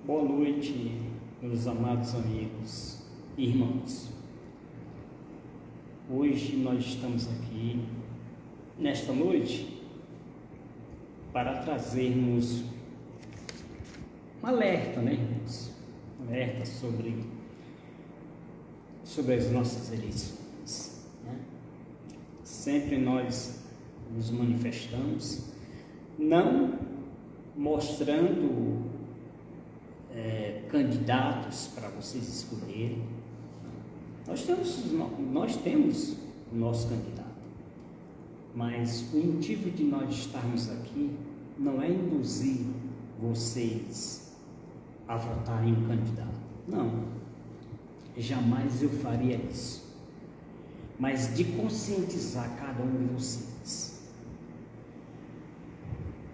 Boa noite, meus amados amigos e irmãos. Hoje nós estamos aqui, nesta noite, para trazermos um alerta, irmãos? Um alerta sobre as nossas eleições, Sempre nós nos manifestamos, não mostrando candidatos para vocês escolherem. Nós temos o nosso candidato, mas o motivo de nós estarmos aqui não é induzir vocês a votarem um candidato, não, jamais eu faria isso, mas de conscientizar cada um de vocês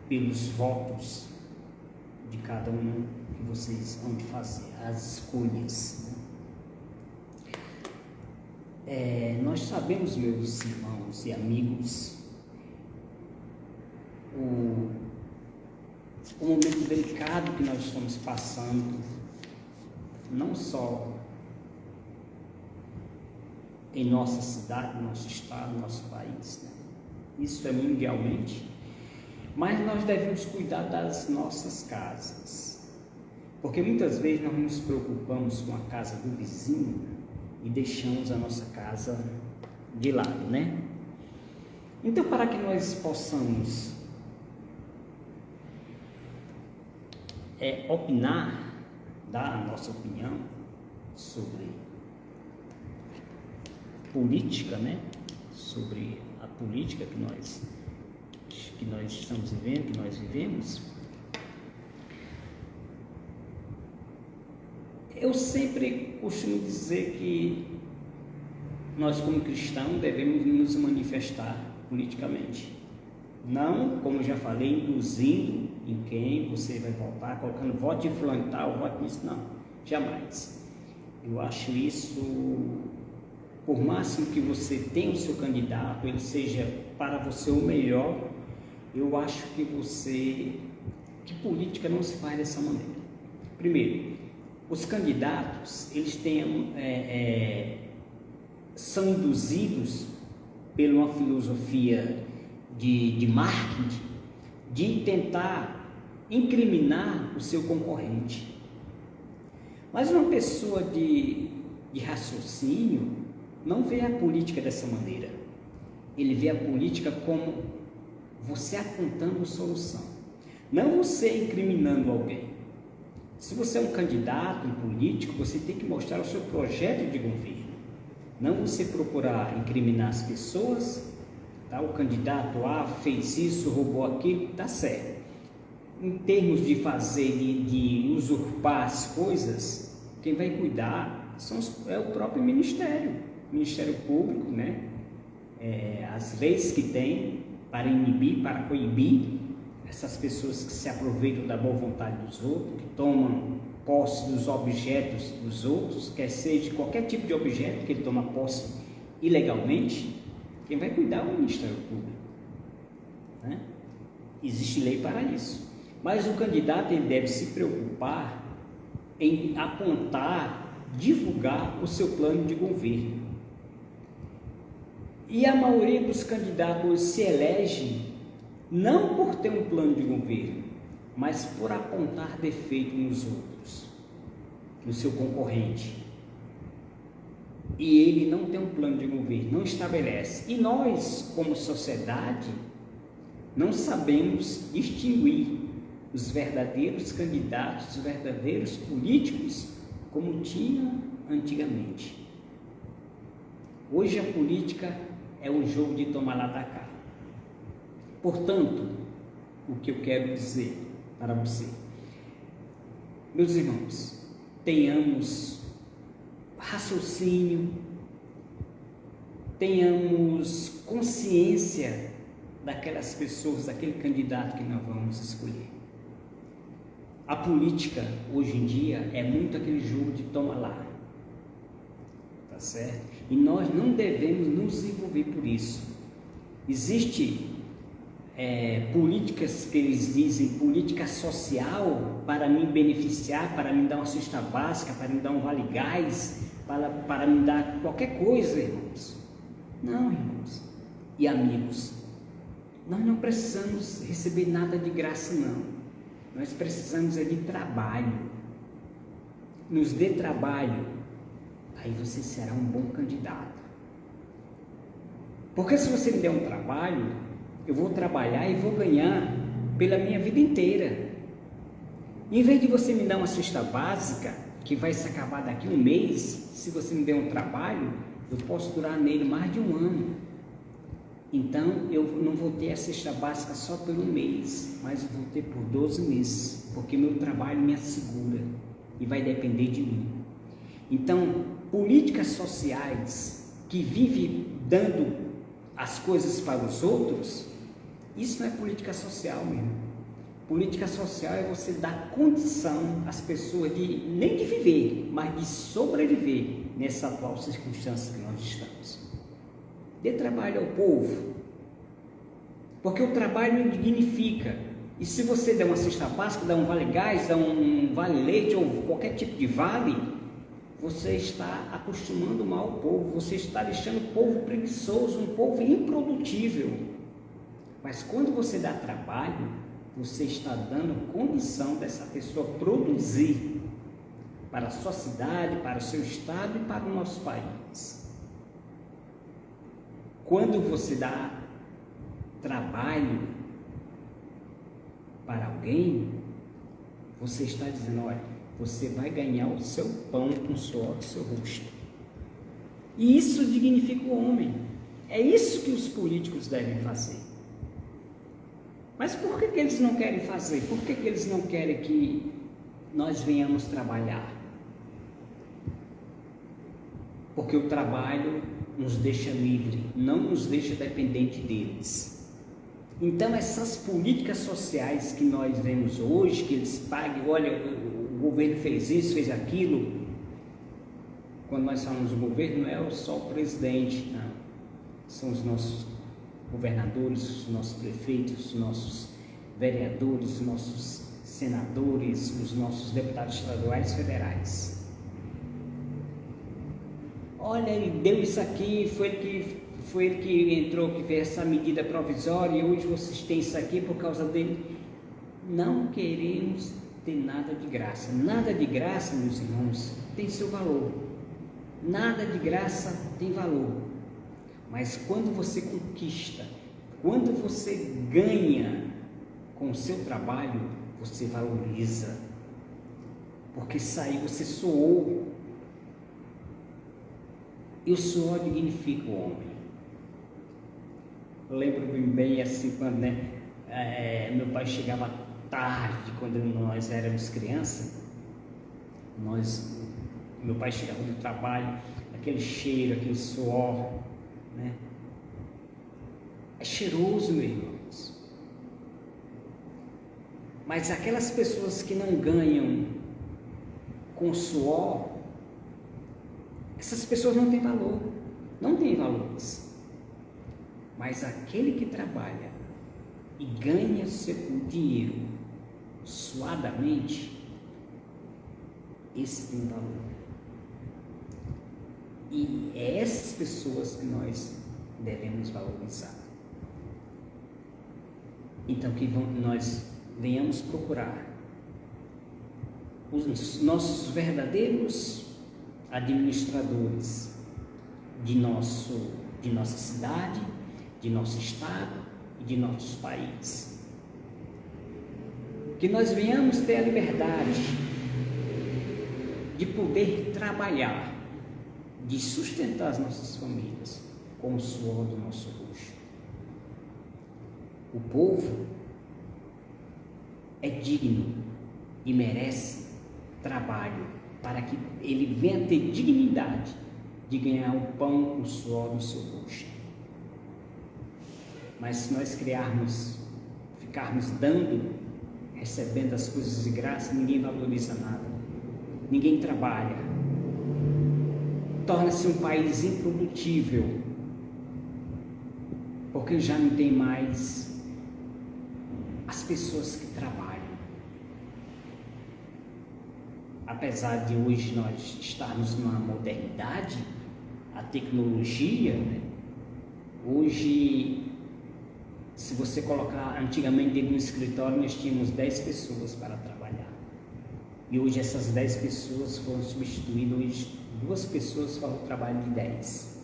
pelos votos de cada um que vocês vão fazer, as escolhas. Nós sabemos, meus irmãos e amigos, o momento delicado que nós estamos passando, não só em nossa cidade, nosso estado, nosso país, Isso é mundialmente. Mas nós devemos cuidar das nossas casas, porque muitas vezes nós nos preocupamos com a casa do vizinho e deixamos a nossa casa de lado, Então, para que nós possamos opinar, dar a nossa opinião sobre política, sobre a política que nós estamos vivendo, que nós vivemos, eu sempre costumo dizer que nós, como cristãos, devemos nos manifestar politicamente, não, como já falei, induzindo em quem você vai votar, colocando voto de fulano e tal, voto nisso, não, jamais. Eu acho isso, por máximo que você tenha o seu candidato, ele seja para você o melhor, eu acho que política não se faz dessa maneira. Primeiro, os candidatos, eles são induzidos por uma filosofia de marketing, de tentar incriminar o seu concorrente. Mas uma pessoa de raciocínio não vê a política dessa maneira. Ele vê a política como você apontando solução, não você incriminando alguém. Se você é um candidato, um político, você tem que mostrar o seu projeto de governo, não você procurar incriminar as pessoas, O candidato fez isso, roubou aquilo, tá certo. Em termos de fazer, de usurpar as coisas, quem vai cuidar é o próprio Ministério Público, as leis que tem para inibir, para coibir essas pessoas que se aproveitam da boa vontade dos outros, que tomam posse dos objetos dos outros, quer seja qualquer tipo de objeto que ele toma posse ilegalmente. Quem vai cuidar é o Ministério Público, Existe lei para isso. Mas o candidato, ele deve se preocupar em apontar, divulgar o seu plano de governo. E a maioria dos candidatos se elege não por ter um plano de governo, mas por apontar defeito nos outros, no seu concorrente. E ele não tem um plano de governo, não estabelece. E nós, como sociedade, não sabemos distinguir os verdadeiros candidatos, os verdadeiros políticos, como tinha antigamente. Hoje a política é um jogo de tomar lá da cá. Portanto, o que eu quero dizer para você, meus irmãos, tenhamos raciocínio, tenhamos consciência daquelas pessoas, daquele candidato que nós vamos escolher. A política, hoje em dia, é muito aquele jogo de toma lá, tá certo? E nós não devemos nos envolver por isso. Existe políticas que eles dizem, política social, para me beneficiar, para me dar uma cesta básica, para me dar um vale-gás, para me dar qualquer coisa, irmãos. Não, irmãos e amigos, nós não precisamos receber nada de graça, não. Nós precisamos de trabalho. Nos dê trabalho, aí você será um bom candidato. Porque se você me der um trabalho, eu vou trabalhar e vou ganhar pela minha vida inteira. Em vez de você me dar uma cesta básica, que vai se acabar daqui um mês, se você me der um trabalho, eu posso durar nele mais de um ano. Então, eu não vou ter a cesta básica só por um mês, mas eu vou ter por 12 meses, porque meu trabalho me assegura e vai depender de mim. Então, políticas sociais que vivem dando as coisas para os outros, isso não é política social mesmo. Política social é você dar condição às pessoas nem de viver, mas de sobreviver nessa atual circunstância que nós estamos. Dê trabalho ao povo, porque o trabalho não dignifica. E se você der uma cesta básica, dá um vale-gás, dá um vale-leite ou qualquer tipo de vale, você está acostumando mal o povo, você está deixando o povo preguiçoso, um povo improdutível. Mas quando você dá trabalho, você está dando condição dessa pessoa produzir para a sua cidade, para o seu estado e para o nosso país. Quando você dá trabalho para alguém, você está dizendo, olha, você vai ganhar o seu pão com o suor do seu rosto. E isso dignifica o homem. É isso que os políticos devem fazer. Mas por que eles não querem fazer? Por que eles não querem que nós venhamos trabalhar? Porque o trabalho nos deixa livre, não nos deixa dependente deles. Então essas políticas sociais que nós vemos hoje, que eles pagam, olha, o governo fez isso, fez aquilo. Quando nós falamos do governo, não é só o presidente, não. São os nossos governadores, os nossos prefeitos, os nossos vereadores, os nossos senadores, os nossos deputados estaduais e federais. Olha, ele deu isso aqui, foi ele que entrou, que fez essa medida provisória e hoje vocês têm isso aqui por causa dele. Não queremos ter nada de graça. Nada de graça, meus irmãos, tem seu valor. Nada de graça tem valor. Mas quando você conquista, quando você ganha com o seu trabalho, você valoriza. Porque você suou. E o suor dignifica o homem. Eu lembro bem assim, quando meu pai chegava tarde, quando nós éramos crianças, meu pai chegava do trabalho, aquele cheiro, aquele suor, né? É cheiroso, meus irmãos. Mas aquelas pessoas que não ganham com suor, essas pessoas não têm valor, não têm valores. Mas aquele que trabalha e ganha seu dinheiro suadamente, esse tem valor. E é essas pessoas que nós devemos valorizar. Então que nós venhamos procurar os nossos verdadeiros administradores de nossa cidade, de nosso estado e de nossos países. Que nós venhamos ter a liberdade de poder trabalhar, de sustentar as nossas famílias com o suor do nosso rosto. O povo é digno e merece trabalho para que ele venha ter dignidade de ganhar o pão com o suor do seu rosto. Mas se nós ficarmos dando, recebendo as coisas de graça, ninguém valoriza nada, ninguém trabalha, torna-se um país improdutível, porque já não tem mais as pessoas que trabalham. Apesar de hoje nós estarmos numa modernidade, a tecnologia, né? Hoje, se você colocar, antigamente dentro do escritório nós tínhamos 10 pessoas para trabalhar. E hoje essas 10 pessoas foram substituídas, hoje 2 pessoas fazem o trabalho de 10.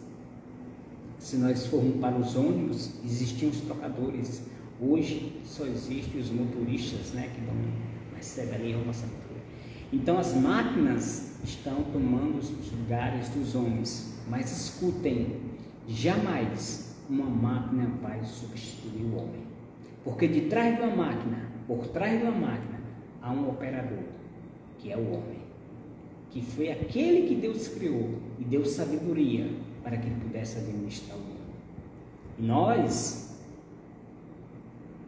Se nós formos para os ônibus, existiam os trocadores. Hoje só existem os motoristas, né, que vão receber ali a nossa altura. Então as máquinas estão tomando os lugares dos homens. Mas escutem, jamais uma máquina vai substituir o homem. Porque por trás de uma máquina, há um operador, que é o homem. Que foi aquele que Deus criou e deu sabedoria para que ele pudesse administrar o mundo.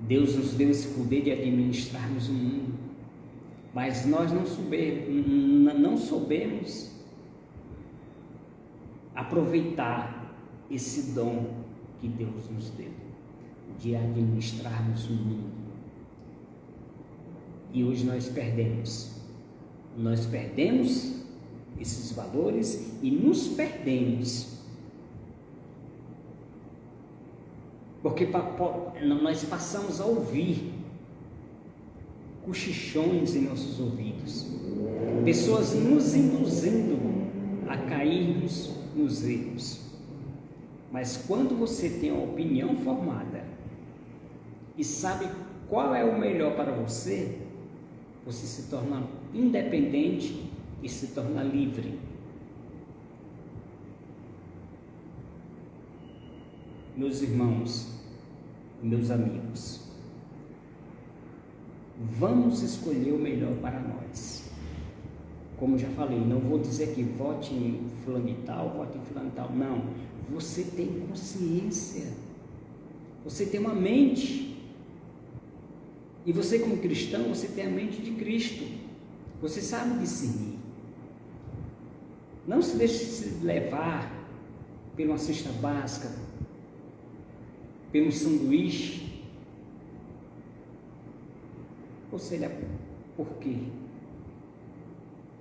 Deus nos deu esse poder de administrarmos o mundo, mas nós não soubemos aproveitar esse dom que Deus nos deu, de administrarmos o mundo. E hoje nós perdemos esses valores e nos perdemos. Porque nós passamos a ouvir cochichões em nossos ouvidos, pessoas nos induzindo a cairmos nos erros. Mas quando você tem uma opinião formada e sabe qual é o melhor para você, você se torna independente e se torna livre. Meus irmãos, meus amigos, vamos escolher o melhor para nós. Como já falei, não vou dizer que vote em fulano e tal, vote em fulano e tal. Não, você tem consciência, você tem uma mente. E você como cristão, você tem a mente de Cristo. Você sabe discernir. Não se deixe se levar por uma cesta básica, pelo sanduíche. Ou seja, por quê?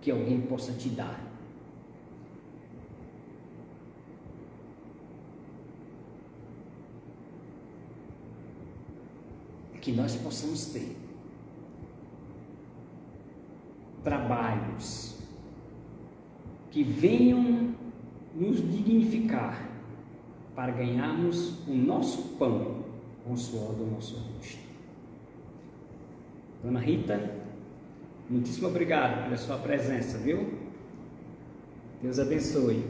Que alguém possa te dar. Que nós possamos ter trabalhos que venham nos dignificar para ganharmos o nosso pão com o suor do nosso rosto. Dona Rita, muitíssimo obrigado pela sua presença, viu? Deus abençoe.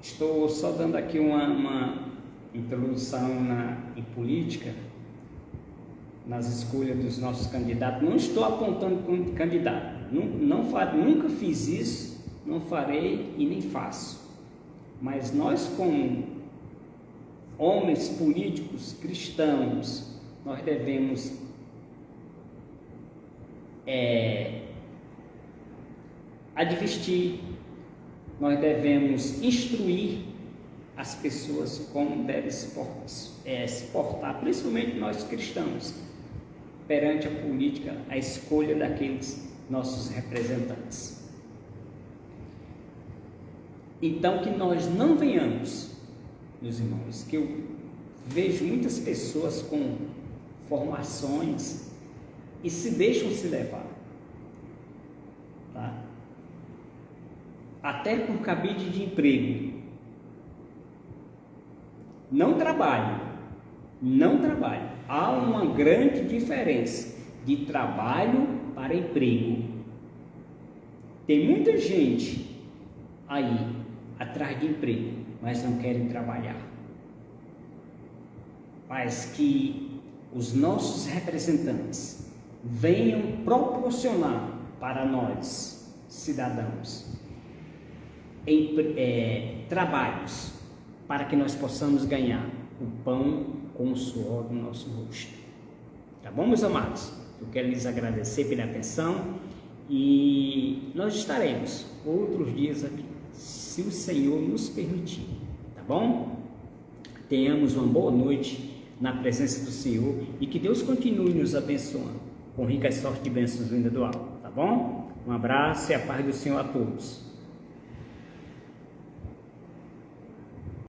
Estou só dando aqui uma introdução em política, nas escolhas dos nossos candidatos. Não estou apontando como candidato, nunca fiz isso, não farei e nem faço. Mas nós, como homens políticos cristãos, nós devemos advertir, nós devemos instruir as pessoas como devem se portar, principalmente nós cristãos, perante a política, a escolha daqueles nossos representantes. Então, que nós não venhamos, meus irmãos, que eu vejo muitas pessoas com formações e se deixam se levar, tá? Até por cabide de emprego. Não trabalho. Há uma grande diferença de trabalho para emprego. Tem muita gente aí atrás de emprego, mas não querem trabalhar. Mas que os nossos representantes venham proporcionar para nós, cidadãos, trabalhos para que nós possamos ganhar o pão com o suor do nosso rosto. Tá bom, meus amados? Eu quero lhes agradecer pela atenção e nós estaremos outros dias aqui, se o Senhor nos permitir. Tá bom? Tenhamos uma boa noite na presença do Senhor e que Deus continue nos abençoando com ricas sorte de bênçãos vinda do alto, tá bom? Um abraço e a paz do Senhor a todos.